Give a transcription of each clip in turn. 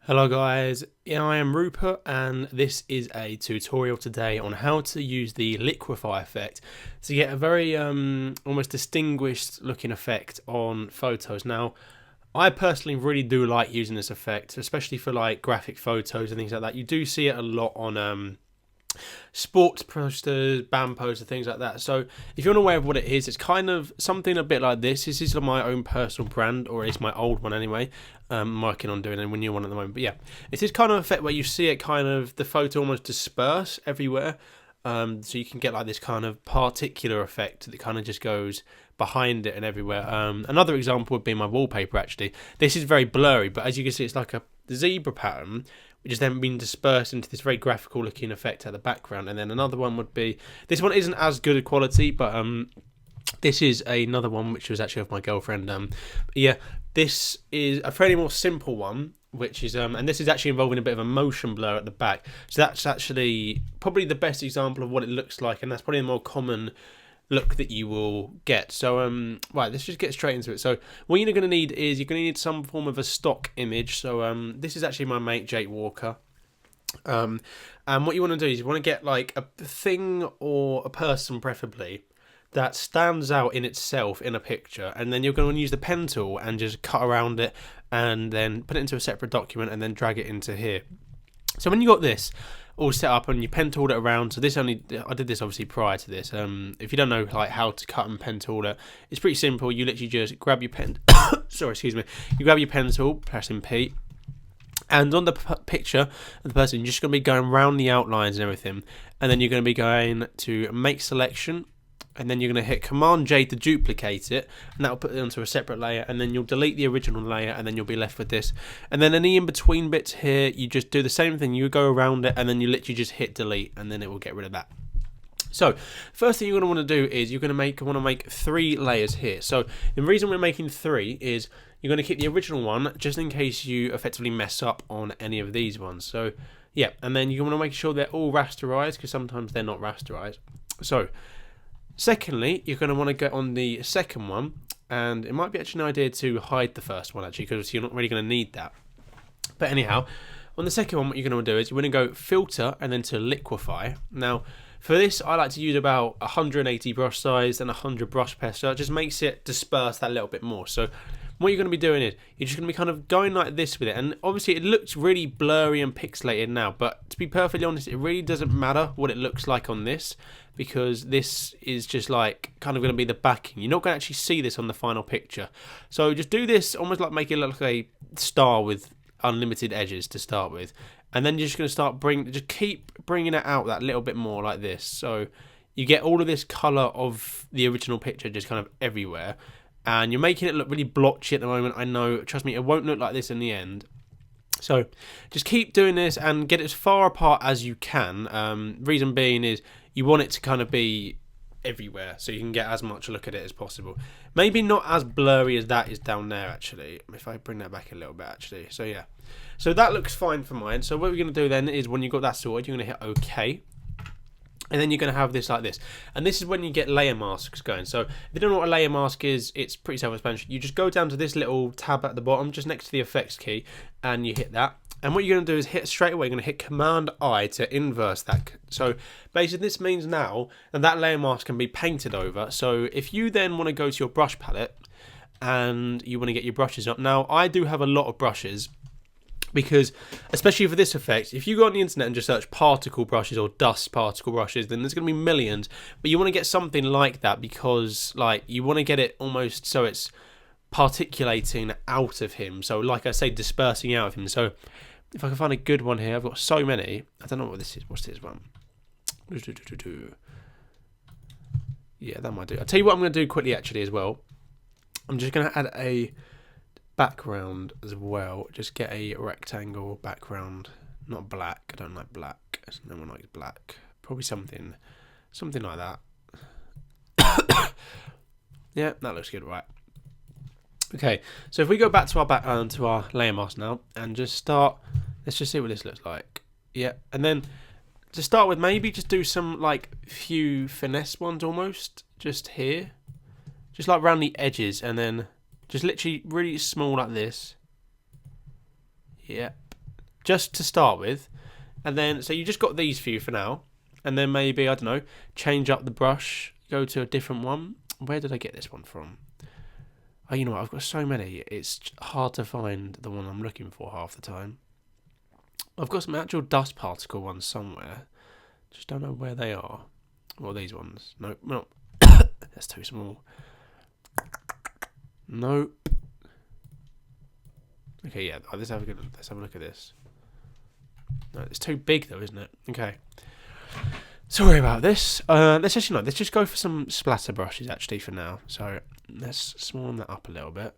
Hello guys, I am Rupert and this is a tutorial today on how to use the Liquify effect to get a very almost distinguished looking effect on photos. Now, I personally really do like using this effect, especially for like graphic photos and things like that. You do see it a lot on sports posters, band posters, things like that. So if you're unaware of what it is, it's kind of something a bit like this. This is my own personal brand, or it's my old one anyway. I'm working on doing a new one at the moment. But yeah, it's this kind of effect where you see it kind of, the photo almost disperse everywhere. So you can get like this kind of particular effect that kind of just goes behind it and everywhere. Another example would be my wallpaper actually. This is very blurry, but as you can see, it's like a zebra pattern, which has then been dispersed into this very graphical looking effect at the background. And then another one would be, this one isn't as good a quality, but this is another one which was actually of my girlfriend. Yeah, this is a fairly more simple one, which is and this is actually involving a bit of a motion blur at the back. So that's actually probably the best example of what it looks like, and that's probably the more common look that you will get. So right, let's just get straight into it. So what you're going to need is you're going to need some form of a stock image. So this is actually my mate Jake Walker. And what you want to do is you want to get like a thing or a person preferably that stands out in itself in a picture, and then you're going to use the pen tool and just cut around it and then put it into a separate document and then drag it into here. So when you got this all set up and you pen tooled it around, so this only, I did this obviously prior to this. If you don't know like how to cut and pen tool it, it's pretty simple. You literally just grab your pen sorry, excuse me. You grab your pen tool, pressing P, and on the picture of the person, you're just going to be going around the outlines and everything, and then you're going to be going to make selection, and then you're going to hit Command J to duplicate it, and that will put it onto a separate layer, and then you'll delete the original layer, and then you'll be left with this. And then any in between bits here, you just do the same thing. You go around it, and then you literally just hit delete, and then it will get rid of that. So first thing you're going to want to do is you're going to want to make 3 layers here. So the reason we're making 3 is you're going to keep the original one just in case you effectively mess up on any of these ones. So yeah, and then you want to make sure they're all rasterized, because sometimes they're not rasterized. So secondly, you're going to want to get on the second one, and it might be actually an idea to hide the first one actually, because you're not really going to need that. But anyhow, on the second one, what you're going to do is you're going to go filter and then to liquify. Now, for this, I like to use about 180 brush size and 100 brush pressure. It just makes it disperse that little bit more. So what you're going to be doing is you're just going to be kind of going like this with it, and obviously it looks really blurry and pixelated now, but to be perfectly honest, it really doesn't matter what it looks like on this, because this is just like kind of going to be the backing. You're not going to actually see this on the final picture. So just do this almost like make it look like a star with unlimited edges to start with, and then you're just going to start just keep bringing it out that little bit more like this, so you get all of this color of the original picture just kind of everywhere. And you're making it look really blotchy at the moment, I know, trust me, it won't look like this in the end. So just keep doing this and get it as far apart as you can. Reason being is you want it to kind of be everywhere, so you can get as much a look at it as possible. Maybe not as blurry as that is down there actually, if I bring that back a little bit actually. So yeah, so that looks fine for mine. So what we're going to do then is when you've got that sorted, you're going to hit OK. And then you're going to have this like this. And this is when you get layer masks going. So if you don't know what a layer mask is, it's pretty self-explanatory. You just go down to this little tab at the bottom, just next to the effects key, and you hit that. And what you're going to do is hit straight away, you're going to hit Command I to inverse that. So basically this means now that layer mask can be painted over. So if you then want to go to your brush palette and you want to get your brushes up. Now I do have a lot of brushes, because especially for this effect, if you go on the internet and just search particle brushes or dust particle brushes, then there's going to be millions. But you want to get something like that, because like you want to get it almost so it's particulating out of him. So like I say, dispersing out of him. So if I can find a good one here, I've got so many. I don't know what this is. What's this one? Yeah, that might do. I'll tell you what I'm going to do quickly actually as well. I'm just going to add a background as well. Just get a rectangle background, not black. I don't like black. No one likes black. Probably something like that. Yeah, that looks good, right? Okay, so if we go back to our to our layer mask now and just start, let's just see what this looks like. Yeah, and then to start with, maybe just do some like few finesse ones almost just here, just like around the edges, and then just literally really small like this. Yep. just to start with. And then, so you just got these few for now. And then maybe, I don't know, change up the brush, go to a different one. Where did I get this one from? Oh, you know what, I've got so many, it's hard to find the one I'm looking for half the time. I've got some actual dust particle ones somewhere. Just don't know where they are. Well, these ones. Nope, no. That's too small. Nope. Okay, yeah, let's have a look at this. No, it's too big though, isn't it? Okay. Sorry about this. Let's just go for some splatter brushes actually for now. So let's smarten that up a little bit.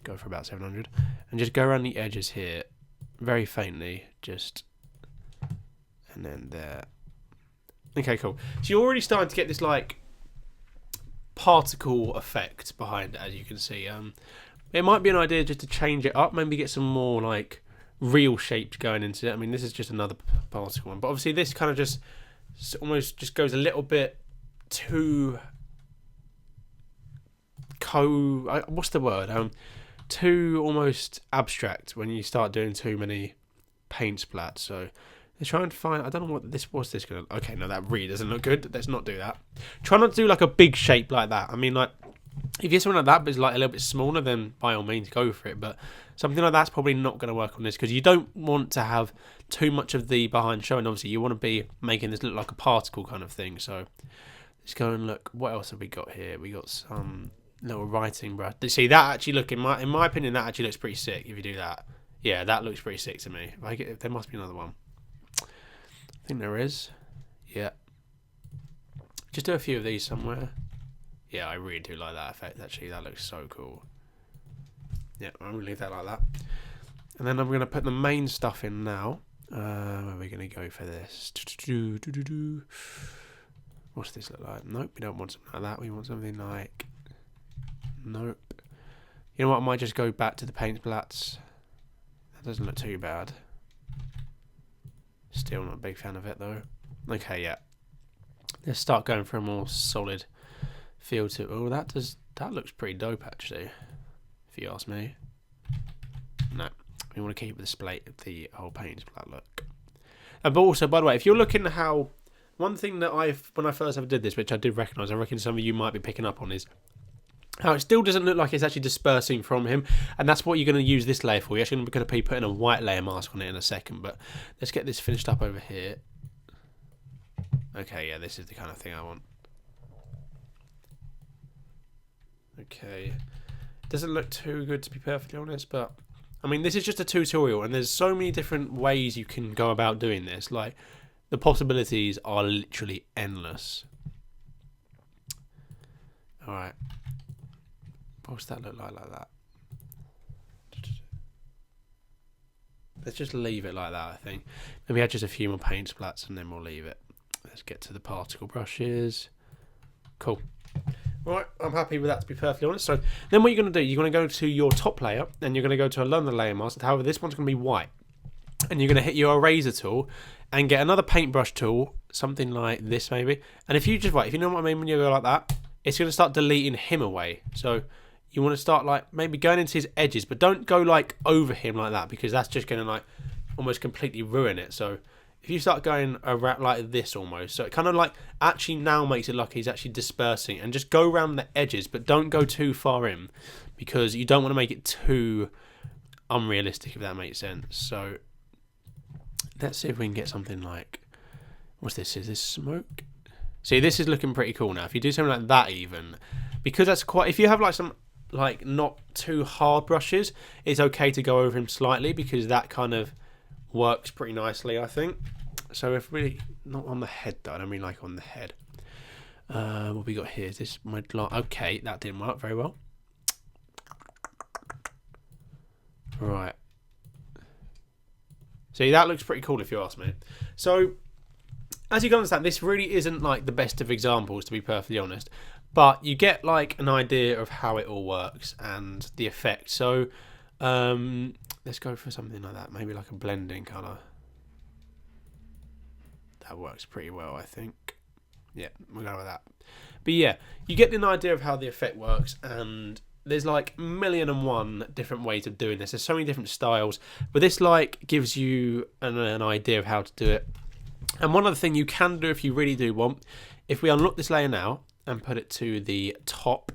Go for about 700, and just go around the edges here, very faintly, just, and then there. Okay, cool. So you're already starting to get this like particle effect behind it, as you can see. It might be an idea just to change it up, maybe get some more like real shapes going into it. I mean, this is just another particle one, but obviously this kind of just almost just goes a little bit too what's the word? Too almost abstract when you start doing too many paint splats. So they're trying to find, I don't know what's this gonna, okay, no, that really doesn't look good. Let's not do that. Try not to do like a big shape like that. I mean, like, if you get something like that but it's like a little bit smaller, then by all means go for it. But something like that's probably not going to work on this, because you don't want to have too much of the behind showing. Obviously, you want to be making this look like a particle kind of thing. So let's go and look. What else have we got here? We got some little writing brush. See, that actually look, in my opinion, that actually looks pretty sick if you do that. Yeah, that looks pretty sick to me. There must be another one. I think there is. Yeah. Just do a few of these somewhere. Yeah, I really do like that effect, actually. That looks so cool. Yeah, I'm going to leave that like that. And then I'm going to put the main stuff in now. Where are we going to go for this? What's this look like? Nope, we don't want something like that. We want something like... Nope. You know what? I might just go back to the paint splats. That doesn't look too bad. Still not a big fan of it, though. Okay, yeah. Let's start going for a more solid feel to it. Oh, that looks pretty dope, actually, if you ask me. No, we want to keep the whole paint splat look. But also, by the way, if you're looking at how, one thing that when I first ever did this, which I did recognise, I reckon some of you might be picking up on, is how it still doesn't look like it's actually dispersing from him, and that's what you're going to use this layer for. You're actually going to be putting a white layer mask on it in a second, but let's get this finished up over here. Okay, yeah, this is the kind of thing I want. Okay, doesn't look too good to be perfectly honest, but I mean, this is just a tutorial, and there's so many different ways you can go about doing this. Like, the possibilities are literally endless. Alright, what's that look like that? Let's just leave it like that, I think. Maybe add just a few more paint splats and then we'll leave it. Let's get to the particle brushes. Cool. Right, I'm happy with that, to be perfectly honest. So then what you're going to do, you're going to go to your top layer, and you're going to go to another layer mask. However, this one's going to be white. And you're going to hit your eraser tool and get another paintbrush tool, something like this maybe. And if you if you know what I mean when you go like that, it's going to start deleting him away. So you want to start like maybe going into his edges, but don't go like over him like that, because that's just going to like almost completely ruin it. So if you start going around like this almost, so it kind of like actually now makes it like he's actually dispersing, and just go around the edges, but don't go too far in, because you don't want to make it too unrealistic, if that makes sense. So let's see if we can get something like, what's this? Is this smoke? See, this is looking pretty cool now. If you do something like that, even, because that's quite, if you have like some like not too hard brushes, it's okay to go over him slightly, because that kind of works pretty nicely, I think. So if we, not on the head though, I don't mean like on the head. What we got here? Is this my, okay, that didn't work very well. Right. See, that looks pretty cool if you ask me. So as you can understand, this really isn't like the best of examples, to be perfectly honest, but you get like an idea of how it all works and the effect. So let's go for something like that, maybe like a blending colour. That works pretty well, I think. Yeah, we'll go with that. But yeah, you get an idea of how the effect works, and there's like 1,000,001 different ways of doing this. There's so many different styles, but this like gives you an idea of how to do it. And one other thing you can do if you really do want, if we unlock this layer now and put it to the top,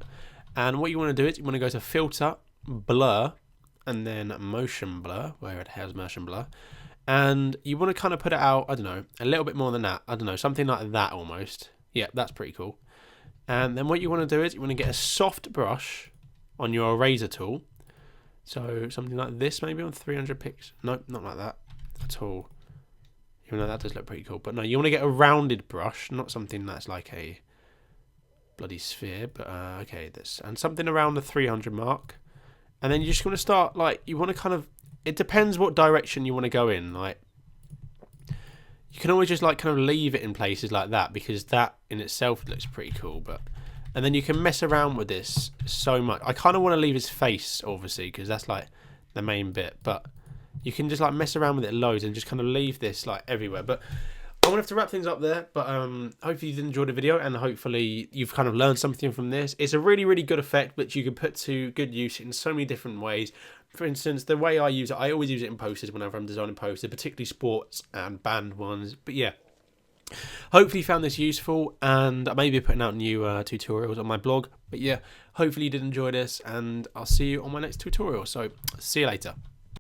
and what you want to do is you want to go to filter, blur, and then motion blur, where it has motion blur, and you want to kind of put it out, I don't know, a little bit more than that, I don't know, something like that almost. Yeah, that's pretty cool. And then what you want to do is you want to get a soft brush on your eraser tool, so something like this, maybe on 300 pixels. Nope, not like that at all, even though that does look pretty cool. But no, you want to get a rounded brush, not something that's like a bloody sphere, but okay, this, and something around the 300 mark. And then you just want to start, like, you want to kind of, it depends what direction you want to go in. Like, you can always just like kind of leave it in places like that, because that in itself looks pretty cool. But, and then you can mess around with this so much. I kind of want to leave his face, obviously, because that's like the main bit. But you can just like mess around with it loads and just kind of leave this like everywhere. But I'm going to have to wrap things up there, but hopefully you enjoyed the video, and hopefully you've kind of learned something from this. It's a really, really good effect, which you can put to good use in so many different ways. For instance, the way I use it, I always use it in posters whenever I'm designing posters, particularly sports and band ones. But yeah, hopefully you found this useful, and I may be putting out new tutorials on my blog. But yeah, hopefully you did enjoy this, and I'll see you on my next tutorial. So see you later.